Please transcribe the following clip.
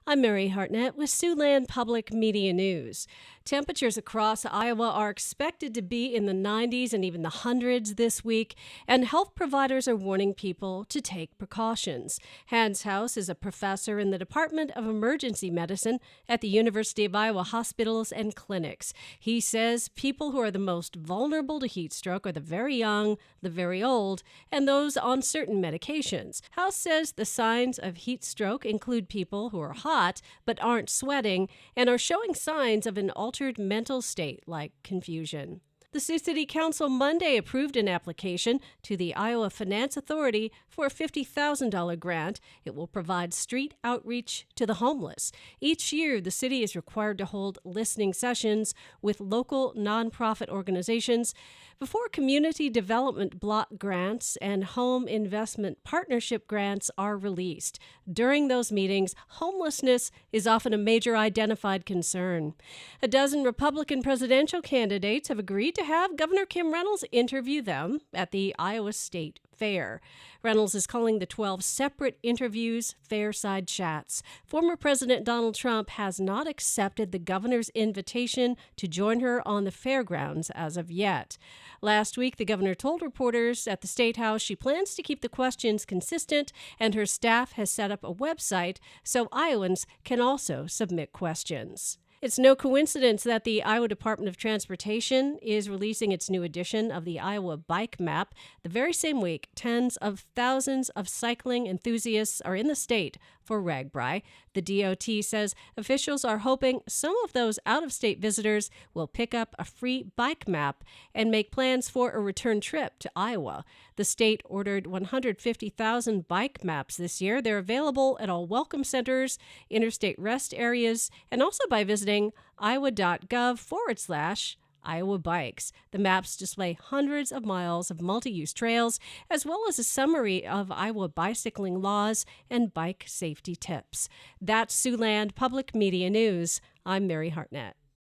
I'm Mary Hartnett with Siouxland Public Media News. Temperatures across Iowa are expected to be in the 90s and even the hundreds this week, and health providers are warning people to take precautions. Hans House is a professor in the Department of Emergency Medicine at the University of Iowa Hospitals and Clinics. He says people who are the most vulnerable to heat stroke are the very young, the very old, and those on certain medications. House says the signs of heat stroke include people who are hot but aren't sweating and are showing signs of an altered mental state like confusion. The Sioux City Council Monday approved an application to the Iowa Finance Authority for a $50,000 grant. It will provide street outreach to the homeless. Each year, the city is required to hold listening sessions with local nonprofit organizations before community development block grants and home investment partnership grants are released. During those meetings, homelessness is often a major identified concern. A dozen Republican presidential candidates have agreed to have Governor Kim Reynolds interview them at the Iowa State Fair. Reynolds is calling the 12 separate interviews Fairside Chats. Former President Donald Trump has not accepted the governor's invitation to join her on the fairgrounds as of yet. Last week, the governor told reporters at the State House she plans to keep the questions consistent, and her staff has set up a website so Iowans can also submit questions. It's no coincidence that the Iowa Department of Transportation is releasing its new edition of the Iowa Bike Map. The very same week, tens of thousands of cycling enthusiasts are in the state for RAGBRAI. The DOT says officials are hoping some of those out-of-state visitors will pick up a free bike map and make plans for a return trip to Iowa. The state ordered 150,000 bike maps this year. They're available at all welcome centers, interstate rest areas, and also by visiting iowa.gov/Iowa Bikes. The maps display hundreds of miles of multi-use trails, as well as a summary of Iowa bicycling laws and bike safety tips. That's Siouxland Public Media News. I'm Mary Hartnett.